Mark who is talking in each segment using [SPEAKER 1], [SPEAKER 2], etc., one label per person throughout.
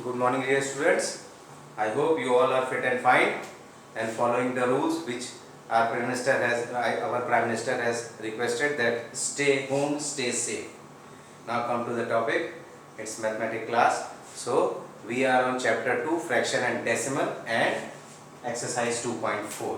[SPEAKER 1] Good morning, dear students. I hope you all are fit and fine and following the rules which our Prime Minister has requested, that stay home, stay safe. Now come to the topic. It's mathematics class. So we are on chapter 2, fraction and decimal, and exercise 2.4.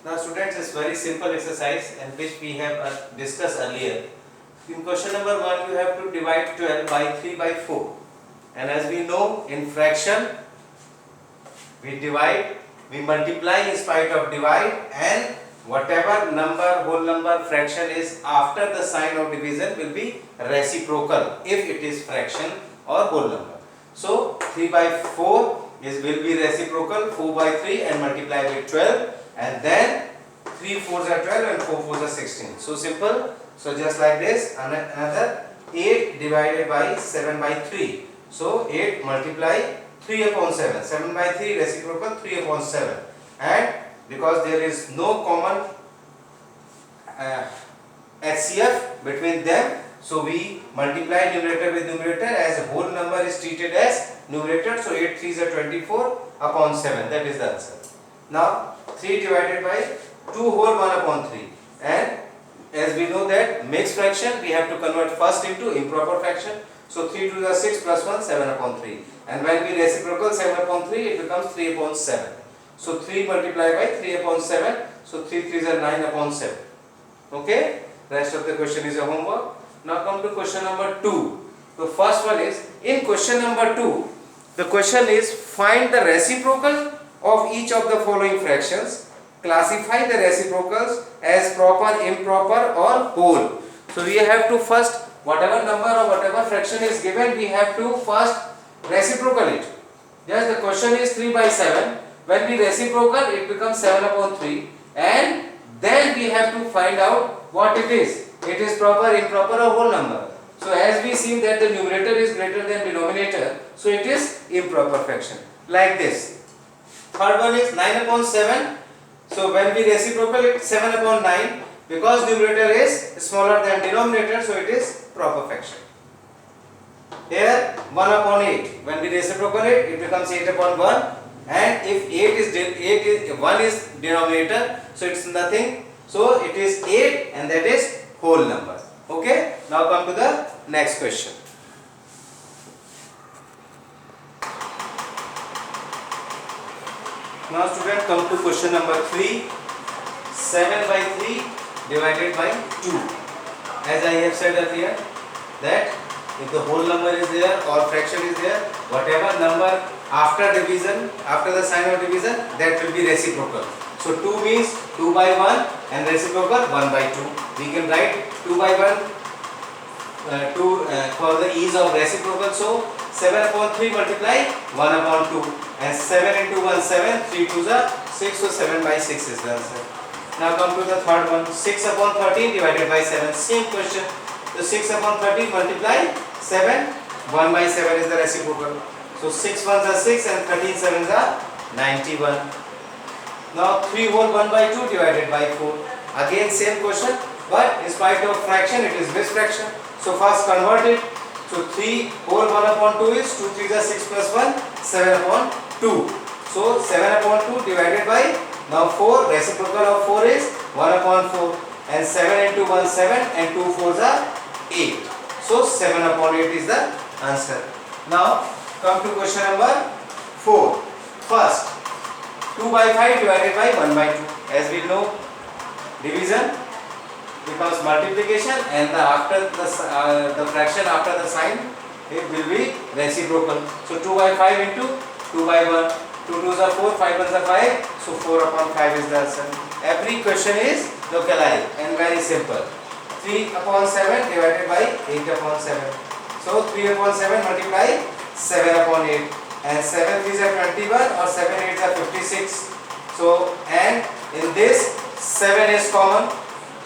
[SPEAKER 1] Now students, it's very simple exercise and which we have discussed earlier. In question number 1, you have to divide 12 by 3 by 4. And as we know, in fraction, we divide, we multiply in spite of divide, and whatever number, whole number, fraction is after the sign of division will be reciprocal if it is fraction or whole number. So 3 by 4 will be reciprocal, 4 by 3 and multiply with 12, and then 3 4s are 12 and 4 4s are 16. So simple. So just like this, another 8 divided by 7 by 3. So 8 multiply 3 upon 7. 7 by 3 reciprocal, 3 upon 7. And because there is no common HCF between them, so we multiply numerator with numerator, as a whole number is treated as numerator. So 8 3s are 24 upon 7. That is the answer. Now 3 divided by 2 whole 1 upon 3. And as we know that mixed fraction, we have to convert first into improper fraction. So 3 to the 6 plus 1, 7 upon 3. And when we reciprocal 7 upon 3, it becomes 3 upon 7. So 3 multiplied by 3 upon 7. So 3 3s are 9 upon 7. Okay? Rest of the question is a homework. Now come to question number 2. The first one is, in question number 2, the question is, find the reciprocal of each of the following fractions. Classify the reciprocals as proper, improper or whole. So we have to first, whatever number or whatever fraction is given, we have to first reciprocal it. Just the question is 3 by 7. When we reciprocal, it becomes 7 upon 3. And then we have to find out what it is. It is proper, improper or whole number. So as we see that the numerator is greater than denominator, so it is improper fraction. Like this. Third one is 9 upon 7. So when we reciprocal it, 7 upon 9. Because numerator is smaller than denominator, so it is proper fraction. Here 1 upon 8. When we reciprocal it, it becomes 8 upon 1. And if 1 is denominator, so it's nothing. So it is 8, and that is whole number. Okay. Now come to the next question. Now student, come to question number 3. 7 by 3 divided by 2. As I have said earlier, that if the whole number is there or fraction is there, whatever number after division, after the sign of division, that will be reciprocal. So 2 means 2 by 1 and reciprocal 1 by 2. We can write 2 by 1 for the ease of reciprocal. So 7 upon 3 multiply 1 upon 2, and 7 into 1 7, 3 2s are 6, so 7 by 6 is the answer. Now come to the third one, 6 upon 13 divided by 7, same question. So 6 upon 13 multiply 7, 1 by 7 is the reciprocal. So 6 1s are 6 and 13 7s are 91. Now 3 whole 1 by 2 divided by 4. Again same question, but in spite of fraction, it is mixed fraction. So first convert it. So 3 whole 1 upon 2 is 2 3s are 6 plus 1, 7 upon 2. So 7 upon 2 divided by, now 4, reciprocal of 4 is 1 upon 4, and 7 into 1 7 and 2 4s are 8. So 7 upon 8 is the answer. Now come to question number 4. First, 2 by 5 divided by 1 by 2. As we know, division becomes multiplication, and the fraction after the sign, it will be reciprocal. So 2 by 5 into 2 by 1. 2 2s are 4, 5 1s are 5. So 4 upon 5 is the answer. Every question is localized and very simple. 3 upon 7 divided by 8 upon 7. So 3 upon 7 multiply 7 upon 8. And 7 3s are 21 or 7 8s are 56. So, and in this 7 is common.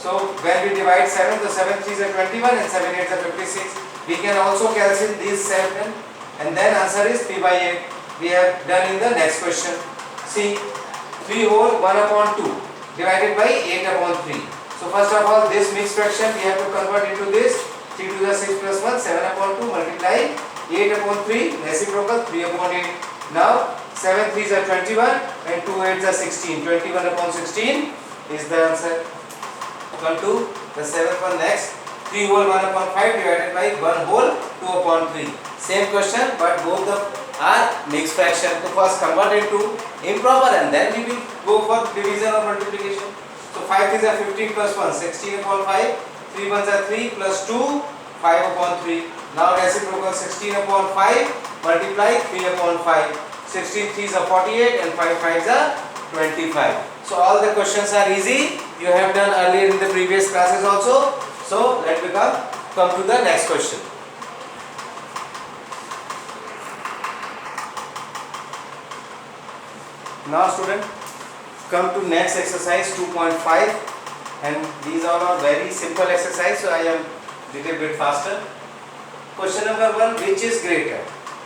[SPEAKER 1] So when we divide 7, the 7 3s are 21 and 7 8s are 56. We can also cancel these 7, and then answer is 3 by 8. We have done in the next question. See, 3 whole 1 upon 2 divided by 8 upon 3. So first of all, this mixed fraction we have to convert into this. 3 to the 6 plus 1, 7 upon 2 multiply 8 upon 3 reciprocal 3 upon 8. Now 7 3s are 21 and 2 8s are 16. 21 upon 16 is the answer. Come to the seventh one next. 3 whole 1 upon 5 divided by 1 whole 2 upon 3. Same question, but both are mixed fraction. So first convert it to improper and then we will go for division or multiplication. So 5 3s are 15 plus 1, 16 upon 5. 3 1s are 3 plus 2, 5 upon 3. Now reciprocal 16 upon 5 multiply 3 upon 5. 16 3s are 48 and 5 5s are 25. So all the questions are easy. You have done earlier in the previous classes also. So let me come to the next question. Now student, come to next exercise 2.5, and these all are very simple exercise, so I am little bit faster. Question number 1, which is greater?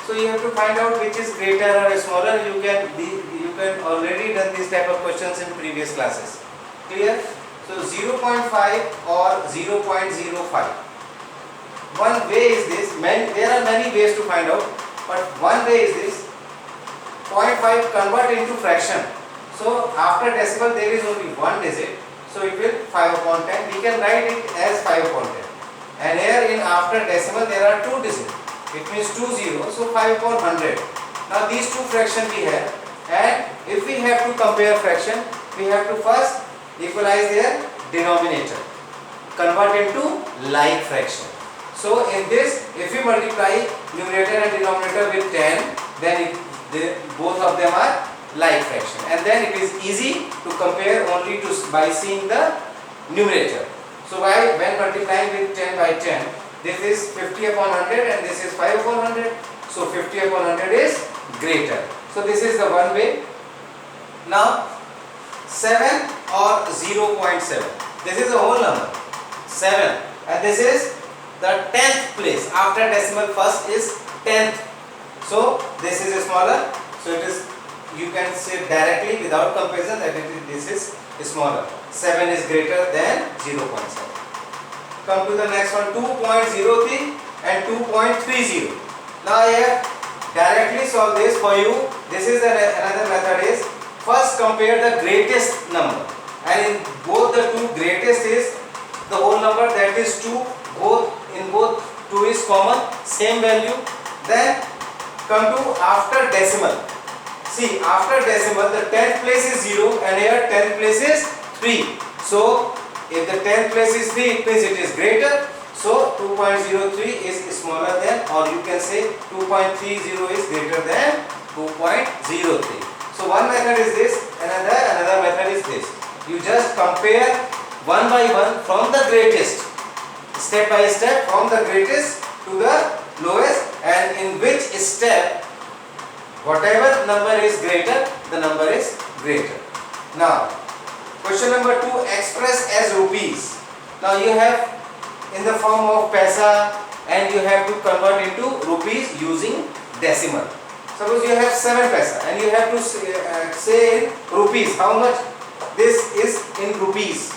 [SPEAKER 1] So you have to find out which is greater or smaller. You can already done this type of questions in previous classes. Clear? So 0.5 or 0.05. One way is this. There are many ways to find out, but one way is this. 0.5 convert into fraction. So after decimal there is only one digit. So it will 5 upon 10. We can write it as 5 upon 10. And here in after decimal there are two digits. It means 2 zeros. So 5 upon 100. Now these two fractions we have. And if we have to compare fraction, we have to first equalize their denominator. Convert into like fraction. So in this, if we multiply numerator and denominator with 10, then both of them are like fraction, and then it is easy to compare only by seeing the numerator. So when multiplying with 10 by 10, this is 50 upon 100 and this is 5 upon 100. So 50 upon 100 is greater. So this is the one way. Now 7 or 0.7. This is the whole number 7, and this is the 10th place. After decimal first is 10th. So this is smaller. So it is, you can say directly without comparison that this is smaller. 7 is greater than 0.7. Come to the next one, 2.03 and 2.30. Now I have directly solve this for you. This is another method is first compare the greatest number, and in both the two greatest is the whole number, that is 2. In both 2 is common, same value. Then come to after decimal. See, after decimal the 10th place is 0 and here 10th place is 3. So if the 10th place is 3, it means it is greater. So 2.03 is smaller than, or you can say 2.30 is greater than 2.03. So one method is this, another method is this. You just compare one by one from the greatest, step by step from the greatest to the lowest, and in which step whatever number is greater, the number is greater. Now question number 2, express as rupees. Now you have in the form of paisa and you have to convert into rupees using decimal. Suppose you have 7 paisa and you have to say in rupees how much this is in rupees.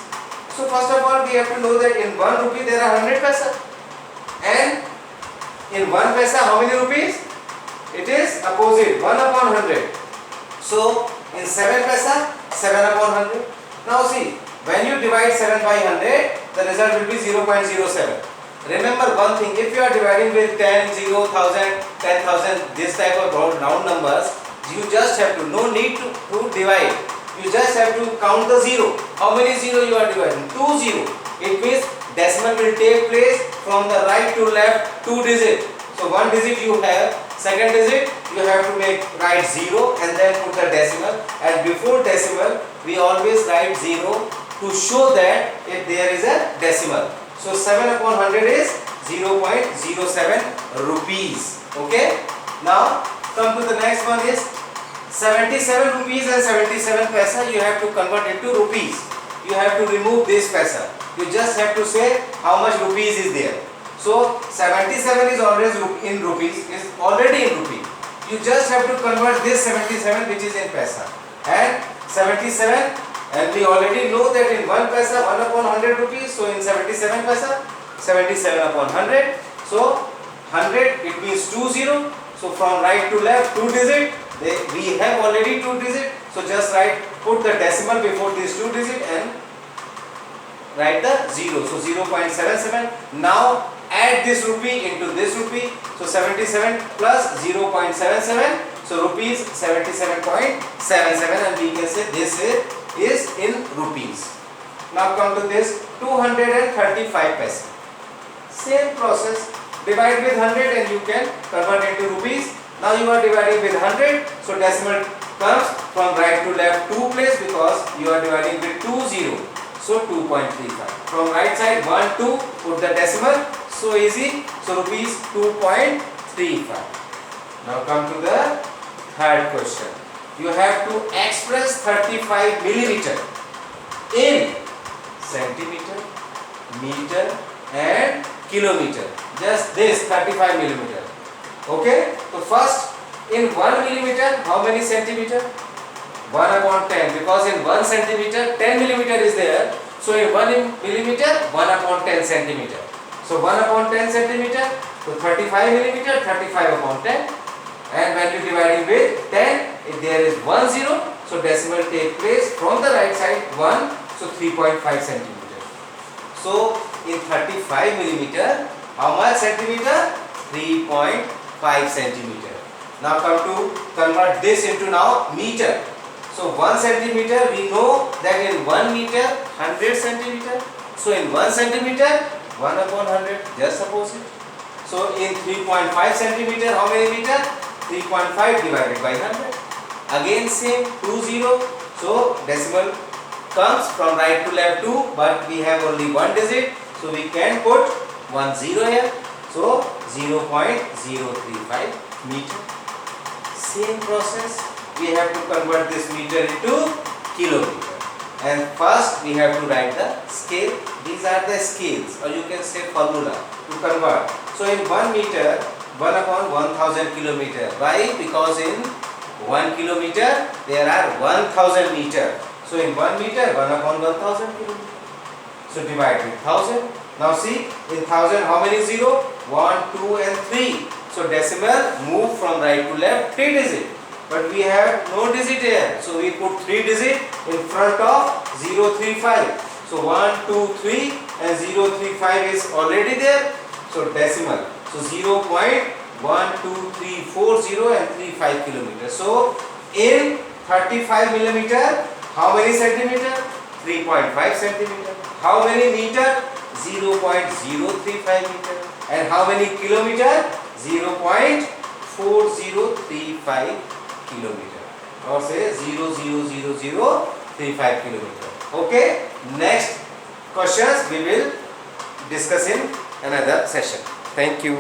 [SPEAKER 1] So first of all we have to know that in 1 rupee there are 100 paisa, and in 1 paisa how many rupees? It is opposite, 1 upon 100. So in 7 paisa, 7 upon 100. Now see, when you divide 7 by 100, the result will be 0.07. Remember one thing, if you are dividing with 10, 0, 1000, 10,000, this type of round numbers, you just have to, no need to divide. You just have to count the 0. How many 0 you are dividing? 2 0. It means decimal will take place from the right to left, 2 digits. So 1 digit you have, second digit you have to write 0 and then put the decimal, and before decimal we always write 0 to show that if there is a decimal. So 7 upon 100 is 0.07 rupees. Okay. Now come to the next one is 77 rupees and 77 paisa. You have to convert into rupees. You have to remove this paisa. You just have to say how much rupees is there. So 77 is always in rupees, is already in rupee. You just have to convert this 77 which is in paisa, and 77, and we already know that in 1 paisa 1 upon 100 rupees. So in 77 paisa, 77 upon 100. So 100, it means 20. So from right to left, 2 digit. We have already 2 digit. So just put the decimal before these 2 digit and write the 0. So 0.77. Now add this rupee into this rupee. So 77 plus 0.77. So rupees 77.77, and we can say this is in rupees. Now come to this 235 paise. Same process. Divide with 100 and you can convert into rupees. Now you are dividing with 100. So decimal comes from right to left 2 place because you are dividing with 2 0. So 2.35. From right side 1 2, put the decimal. So easy. So rupees 2.35. Now come to the third question. You have to express 35 millimeter in centimeter, meter and kilometer. Just this 35 millimeter. Okay. So first, in 1 millimeter, how many centimeter? 1/10, because in 1 centimeter 10 millimeter is there. So in 1 millimeter 1/10 centimeter. So 1/10 centimeter, so 35 millimeter, 35/10. And when you dividing with 10, if there is 1 0, so decimal take place from the right side 1, so 3.5 centimeter. So in 35 millimeter, how much centimeter? 3.5 centimeter. Now come to convert this into now meter. So 1 centimeter, we know that in 1 meter 100 centimeter. So in 1 centimeter 1/100, just suppose it. So in 3.5 centimeter, how many meter? 3.5 divided by 100. Again same 2 0. So decimal comes from right to left 2, but we have only 1 digit. So we can put 1 0 here. So 0.035 meter. Same process. We have to convert this meter into kilometer. And first we have to write the scale. These are the scales, or you can say formula to convert. So in 1 meter, 1/1000 kilometer. Why? Because in 1 kilometer there are 1000 meter. So in 1 meter, 1/1000 kilometer. So divide with 1000. Now see, in 1000 how many 0? 1, 2 and 3. So decimal move from right to left 3 digit. But we have no digit here. So we put 3 digit in front of 035. So 1, 2, 3 and 035 is already there. So decimal. So 0.12340 and 35 kilometer. So in 35 millimeter, how many centimeter? 3.5 centimeter. How many meter? 0.035 meter. And how many kilometer? 0.4035 kilometer. Or say 0.00035 kilometer. Okay. Next questions we will discuss in another session. Thank you.